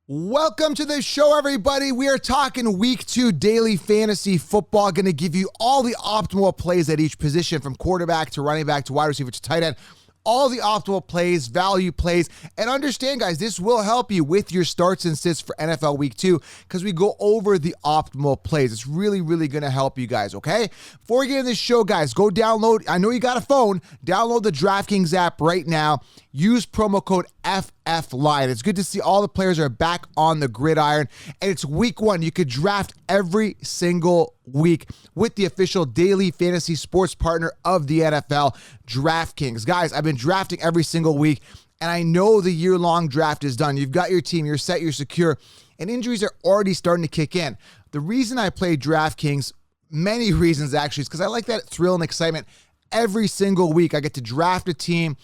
Welcome to the show, everybody. We are talking week 2 daily fantasy football. Going to give you all the optimal plays at each position, from quarterback to running back to wide receiver to tight end. All the optimal plays, value plays, and understand, guys, this will help you with your starts and sits for NFL Week 2 because we go over the optimal plays. It's really, really going to help you guys, okay? Before we get in this show, guys, go download. I know you got a phone. Download the DraftKings app right now. Use promo code FFLION. It's good to see all the players are back on the gridiron, and it's week 1. You could draft every single week with the official daily fantasy sports partner of the NFL, DraftKings. Guys, I've been drafting every single week, and I know the year-long draft is done. You've got your team, you're set, you're secure, and injuries are already starting to kick in. The reason I play DraftKings, many reasons actually, is because I like that thrill and excitement. Every single week, I get to draft a team,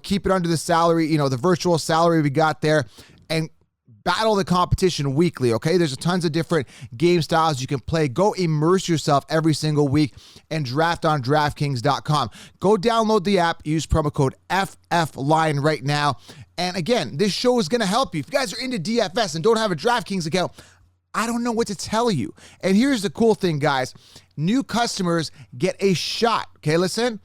keep it under the salary, the virtual salary we got there, and battle the competition weekly, okay? There's tons of different game styles you can play. Go immerse yourself every single week and draft on DraftKings.com. Go download the app, use promo code FFLION right now. And again, this show is going to help you. If you guys are into DFS and don't have a DraftKings account, I don't know what to tell you. And here's the cool thing, guys. New customers get a shot, okay, listen,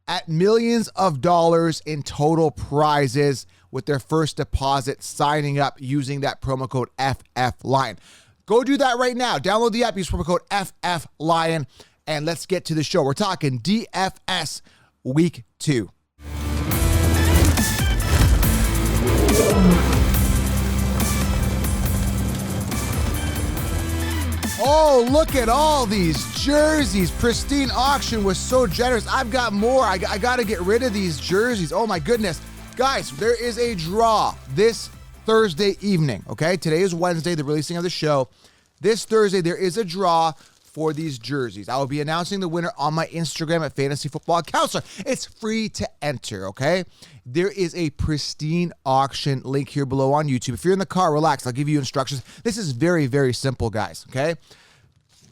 at millions of dollars in total prizes with their first deposit signing up using that promo code FFLION. Go do that right now. Download the app, use promo code FFLION, and let's get to the show. We're talking DFS Week 2. Oh, look at all these jerseys. Pristine auction was so generous. I've got more. I got to get rid of these jerseys. Oh, my goodness. Guys, there is a draw this Thursday evening, okay? Today is Wednesday, the releasing of the show. This Thursday, there is a draw for these jerseys. I will be announcing the winner on my Instagram at Fantasy Football Counselor. It's free to enter, okay? There is a pristine auction link here below on YouTube. If you're in the car, relax. I'll give you instructions. This is very, very simple, guys, okay?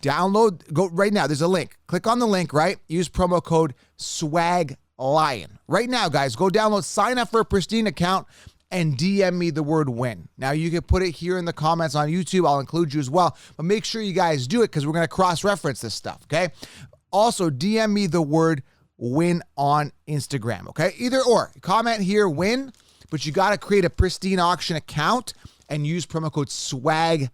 Download, go right now. There's a link. Click on the link, right? Use promo code SWAGLION. Right now, guys, go download, sign up for a pristine account, and DM me the word win. Now, you can put it here in the comments on YouTube. I'll include you as well. But make sure you guys do it because we're going to cross-reference this stuff, okay? Also, DM me the word win on Instagram, okay? Either or. Comment here, win, but you got to create a pristine auction account and use promo code SWAGLION.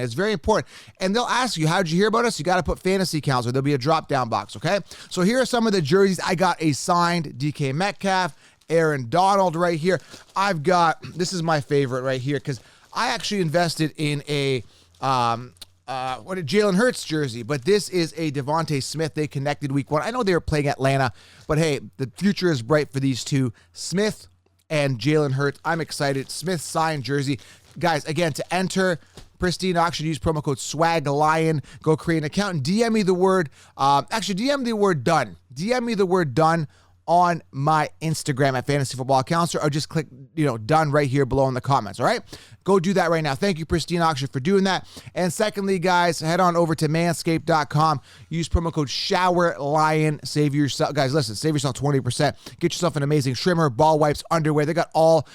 It's very important. And they'll ask you, how did you hear about us? You got to put fantasy counselor. There'll be a drop-down box, okay? So here are some of the jerseys. I got a signed DK Metcalf, Aaron Donald right here. I've got, this is my favorite right here because I actually invested in a Jalen Hurts jersey, but this is a Devontae Smith. They connected week 1. I know they were playing Atlanta, but hey, the future is bright for these two, Smith and Jalen Hurts. I'm excited. Smith signed jersey. Guys, again, to enter pristine auction, use promo code SWAGLION. Go create an account and DM me the word, DM the word done. DM me the word done on my Instagram at Fantasy Football Counselor, or just click, done right here below in the comments, all right? Go do that right now. Thank you, Pristine Auction, for doing that. And secondly, guys, head on over to manscaped.com. Use promo code SHOWERLION. Save yourself, guys, listen, save yourself 20%. Get yourself an amazing trimmer, ball wipes, underwear. They got all,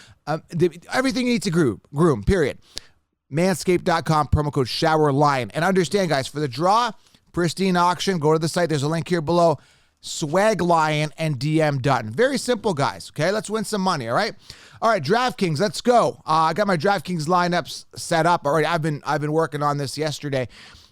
everything you need to groom, period. Manscaped.com, promo code SHOWERLION. And understand, guys, for the draw, Pristine Auction, go to the site. There's a link here below. SWAGLION and DM Dutton. Very simple, guys. Okay, let's win some money. All right, DraftKings, let's go. I got my DraftKings lineups set up already. I've been working on this yesterday,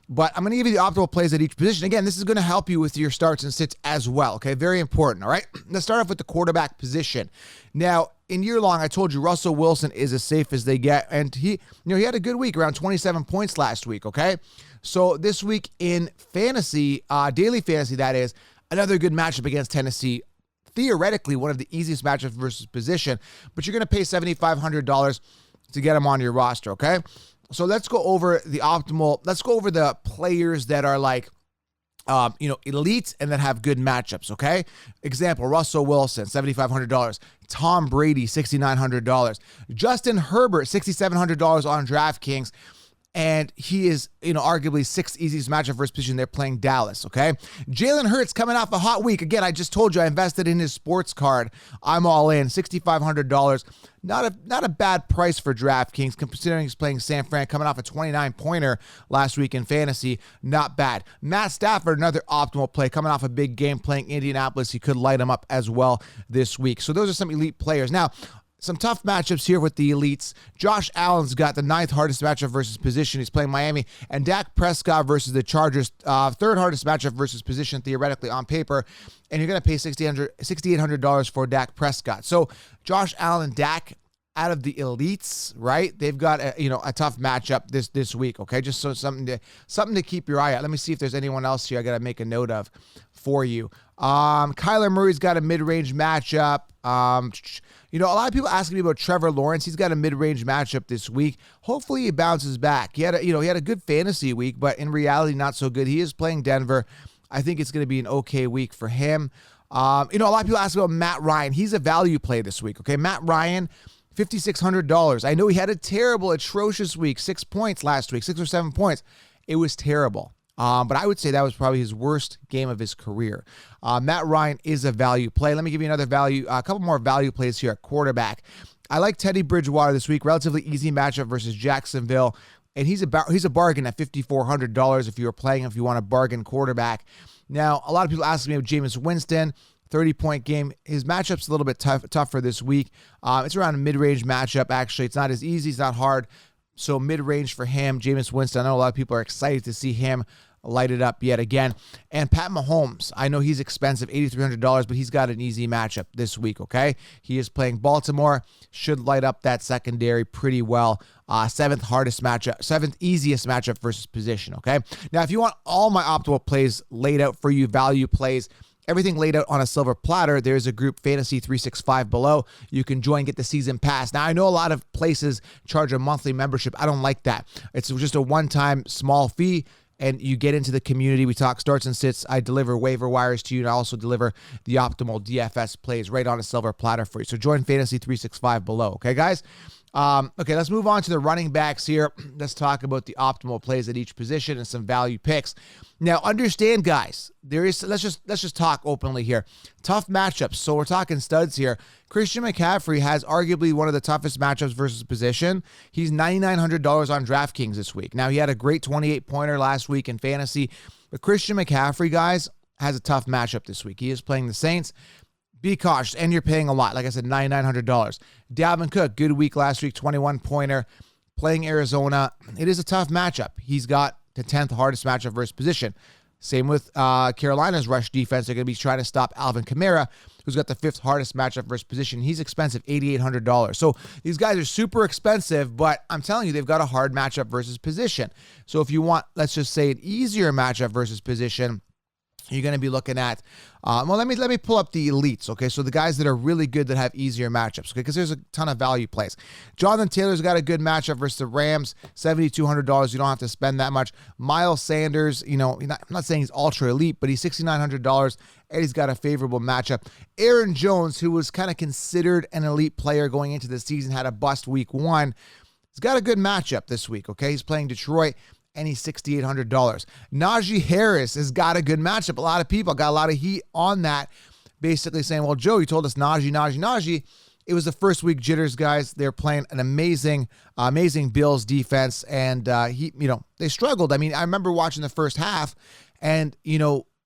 but I'm going to give you the optimal plays at each position. Again, this is going to help you with your starts and sits as well. Okay, very important. All right, let's start off with the quarterback position. Now, in year long, I told you Russell Wilson is as safe as they get, and he had a good week, around 27 points last week. Okay, so this week in fantasy, daily fantasy, that is. Another good matchup against Tennessee. Theoretically, one of the easiest matchups versus position, but you're going to pay $7,500 to get them on your roster, okay? So let's go over the optimal. Let's go over the players that are like, elite and that have good matchups, okay? Example, Russell Wilson, $7,500. Tom Brady, $6,900. Justin Herbert, $6,700 on DraftKings. and he is, arguably sixth easiest matchup versus position. They're playing Dallas, okay? Jalen Hurts coming off a hot week. Again, I just told you I invested in his sports card. I'm all in, $6,500. Not a bad price for DraftKings, considering he's playing San Fran, coming off a 29-pointer last week in fantasy. Not bad. Matt Stafford, another optimal play, coming off a big game playing Indianapolis. He could light him up as well this week. So those are some elite players. Now, some tough matchups here with the elites. Josh Allen's got the 9th hardest matchup versus position. He's playing Miami. And Dak Prescott versus the Chargers, 3rd hardest matchup versus position, theoretically, on paper. And you're going to pay $6,800 for Dak Prescott. So Josh Allen and Dak, out of the elites, right? They've got a tough matchup this week, okay? Just so something to keep your eye out. Let me see if there's anyone else here I got to make a note of for you. Kyler Murray's got a mid-range matchup. A lot of people asking me about Trevor Lawrence. He's got a mid-range matchup this week. Hopefully he bounces back. He had a good fantasy week, but in reality, not so good. He is playing Denver. I think it's going to be an okay week for him. A lot of people ask about Matt Ryan. He's a value play this week, okay? Matt Ryan, $5,600. I know he had a terrible, atrocious week, 6 points last week, 6 or 7 points. It was terrible. But I would say that was probably his worst game of his career. Matt Ryan is a value play. Let me give you a couple more value plays here at quarterback. I like Teddy Bridgewater this week. Relatively easy matchup versus Jacksonville. And he's a bargain at $5,400 if you want a bargain quarterback. Now, a lot of people ask me about Jameis Winston. 30-point game. His matchup's a little bit tougher this week. It's around a mid-range matchup, actually. It's not as easy. It's not hard. So mid-range for him, Jameis Winston. I know a lot of people are excited to see him light it up yet again. And Pat Mahomes, I know he's expensive, $8,300, but he's got an easy matchup this week, okay? He is playing Baltimore, should light up that secondary pretty well. 7th easiest matchup versus position, okay? Now, if you want all my optimal plays laid out for you, value plays, everything laid out on a silver platter, there's a group, Fantasy 365 below. You can join, get the season pass. Now, I know a lot of places charge a monthly membership. I don't like that. It's just a one-time small fee, and you get into the community. We talk starts and sits. I deliver waiver wires to you, and I also deliver the optimal DFS plays right on a silver platter for you. So join Fantasy 365 below, okay, guys? Okay, let's move on to the running backs here. Let's talk about the optimal plays at each position and some value picks. Now, understand, guys, let's just talk openly here. Tough matchups. So we're talking studs here. Christian McCaffrey has arguably one of the toughest matchups versus position. He's $9,900 on DraftKings this week. Now, he had a great 28-pointer last week in fantasy, but Christian McCaffrey, guys, has a tough matchup this week. He is playing the Saints. Be cautious, and you're paying a lot. Like I said, $9,900. Dalvin Cook, good week last week, 21-pointer, playing Arizona. It is a tough matchup. He's got the 10th hardest matchup versus position. Same with Carolina's rush defense. They're going to be trying to stop Alvin Kamara, who's got the 5th hardest matchup versus position. He's expensive, $8,800. So these guys are super expensive, but I'm telling you, they've got a hard matchup versus position. So if you want, let's just say, an easier matchup versus position, you're going to be looking at, let me pull up the elites, okay? So the guys that are really good that have easier matchups, okay? Because there's a ton of value plays. Jonathan Taylor's got a good matchup versus the Rams, $7,200. You don't have to spend that much. Miles Sanders, I'm not saying he's ultra elite, but he's $6,900, and he's got a favorable matchup. Aaron Jones, who was kind of considered an elite player going into the season, had a bust week 1. He's got a good matchup this week, okay? He's playing Detroit, and he's $6,800. Najee Harris has got a good matchup. A lot of people got a lot of heat on that, basically saying, well, Joe, you told us Najee. It was the first week jitters, guys. They're playing an amazing Bills defense, and they struggled. I mean, I remember watching the first half, and,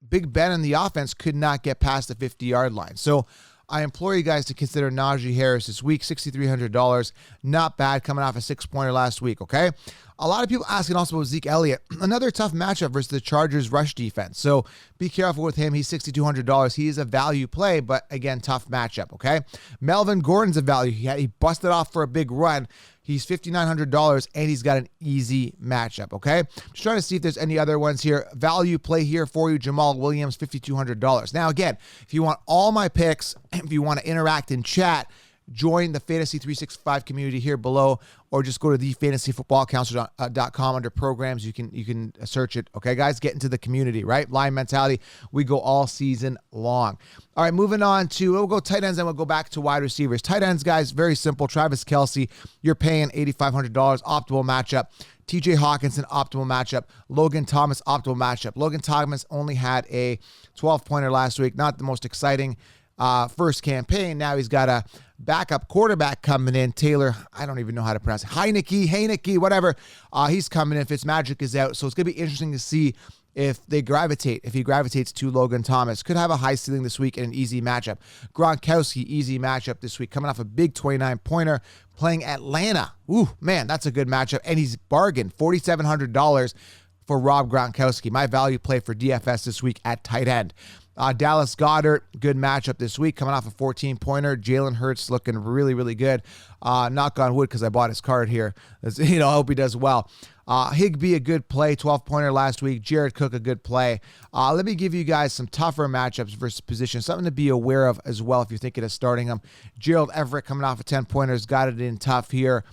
Big Ben and the offense could not get past the 50-yard line. So I implore you guys to consider Najee Harris this week, $6,300. Not bad, coming off a 6-pointer last week, okay? A lot of people asking also about Zeke Elliott. Another tough matchup versus the Chargers rush defense. So be careful with him. He's $6,200. He is a value play, but again, tough matchup, okay? Melvin Gordon's a value. He busted off for a big run. He's $5,900, and he's got an easy matchup, okay? Just trying to see if there's any other ones here. Value play here for you, Jamal Williams, $5,200. Now, again, if you want all my picks, if you want to interact and chat, join the Fantasy 365 community here below, or just go to thefantasyfootballcounselor.com under programs. You can search it. Okay, guys, get into the community, right? Lion mentality. We go all season long. All right, moving on to, we'll go tight ends and we'll go back to wide receivers. Tight ends, guys, very simple. Travis Kelce, you're paying $8,500. Optimal matchup. TJ Hawkinson, optimal matchup. Logan Thomas, optimal matchup. Logan Thomas only had a 12-pointer last week. Not the most exciting first campaign. Now he's got a backup quarterback coming in. Taylor, I don't even know how to pronounce it. Heineke, whatever. He's coming in. Fitzmagic is out. So it's going to be interesting to see if he gravitates to Logan Thomas. Could have a high ceiling this week and an easy matchup. Gronkowski, easy matchup this week. Coming off a big 29-pointer, playing Atlanta. Ooh, man, that's a good matchup. And he's bargained $4,700 for Rob Gronkowski. My value play for DFS this week at tight end. Dallas Goedert, good matchup this week, coming off a 14-pointer. Jalen Hurts looking really, really good. Knock on wood, because I bought his card here. I hope he does well. Higbee, a good play, 12-pointer last week. Jared Cook, a good play. Let me give you guys some tougher matchups versus position, something to be aware of as well if you're thinking of starting them. Gerald Everett coming off a 10-pointers, got it in tough here.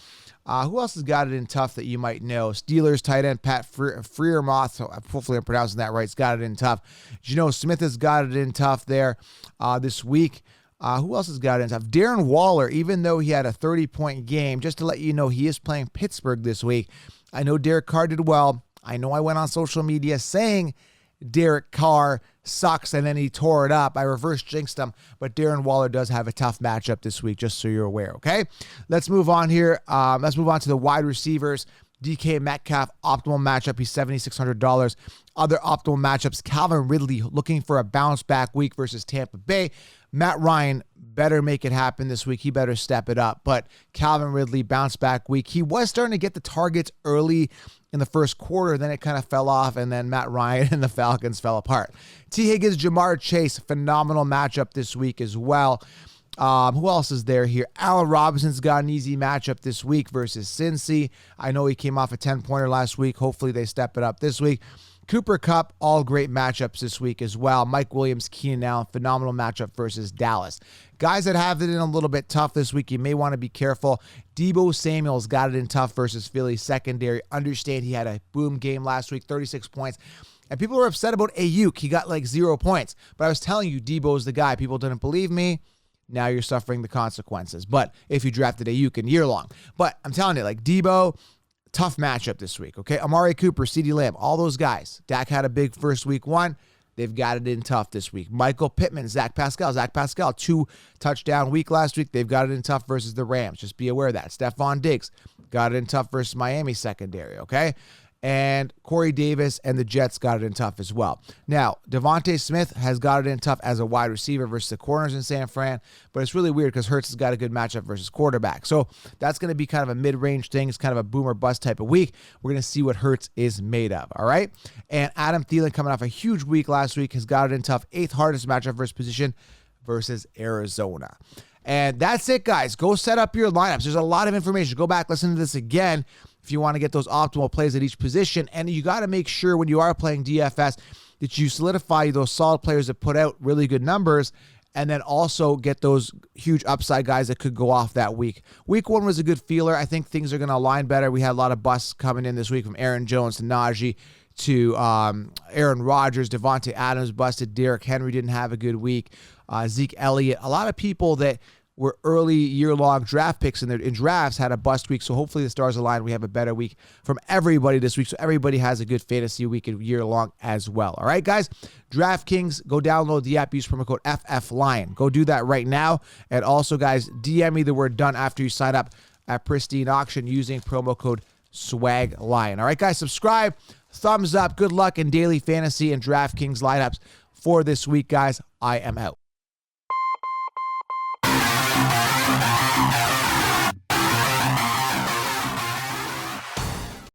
Who else has got it in tough that you might know? Steelers tight end Pat Freiermuth, hopefully I'm pronouncing that right, has got it in tough. Geno Smith has got it in tough there this week. Who else has got it in tough? Darren Waller, even though he had a 30-point game, just to let you know, he is playing Pittsburgh this week. I know Derek Carr did well. I know I went on social media saying Derek Carr sucks, and then he tore it up. I reverse jinxed him, but Darren Waller does have a tough matchup this week, just so you're aware, okay? Let's move on here. Let's move on to the wide receivers. DK Metcalf, optimal matchup. He's $7,600. Other optimal matchups, Calvin Ridley looking for a bounce back week versus Tampa Bay. Matt Ryan better make it happen this week. He better step it up. But Calvin Ridley, bounce back week. He was starting to get the targets early in the first quarter. Then it kind of fell off, and then Matt Ryan and the Falcons fell apart. T. Higgins, Jamar Chase, phenomenal matchup this week as well. Who else is there here? Allen Robinson's got an easy matchup this week versus Cincy. I know he came off a 10-pointer last week. Hopefully they step it up this week. Cooper Kupp, all great matchups this week as well. Mike Williams, Keenan Allen, phenomenal matchup versus Dallas. Guys that have it in a little bit tough this week, you may want to be careful. Deebo Samuel's got it in tough versus Philly secondary. Understand he had a boom game last week, 36 points. And people were upset about Ayuk. He got like 0 points. But I was telling you, Deebo's the guy. People didn't believe me. Now you're suffering the consequences. But if you drafted Ayuk in year long. But I'm telling you, like Deebo, tough matchup this week, okay? Amari Cooper, CeeDee Lamb, all those guys. Dak had a big first week one. They've got it in tough this week. Michael Pittman, Zach Pascal, 2-touchdown week last week. They've got it in tough versus the Rams. Just be aware of that. Stephon Diggs got it in tough versus Miami secondary, okay? And Corey Davis and the Jets got it in tough as well. Now, Devontae Smith has got it in tough as a wide receiver versus the corners in San Fran, but it's really weird because Hurts has got a good matchup versus quarterback. So that's going to be kind of a mid-range thing. It's kind of a boom or bust type of week. We're going to see what Hurts is made of, all right? And Adam Thielen, coming off a huge week last week, has got it in tough. 8th hardest matchup versus position versus Arizona. And that's it, guys. Go set up your lineups. There's a lot of information. Go back, listen to this again if you want to get those optimal plays at each position. And you got to make sure when you are playing DFS that you solidify those solid players that put out really good numbers, and then also get those huge upside guys that could go off that week. Week one was a good feeler. I think things are going to align better. We had a lot of busts coming in this week, from Aaron Jones to Najee to Aaron Rodgers. Devontae Adams busted. Derrick Henry didn't have a good week. Zeke Elliott. A lot of people that were early year-long draft picks in drafts had a bust week, so hopefully the stars align. We have a better week from everybody this week, so everybody has a good fantasy week and year-long as well. All right, guys? DraftKings, go download the app, use promo code FFLion. Go do that right now. And also, guys, DM me the word done after you sign up at Pristine Auction using promo code SWAGLION. All right, guys? Subscribe, thumbs up, good luck in daily fantasy and DraftKings lineups for this week, guys. I am out.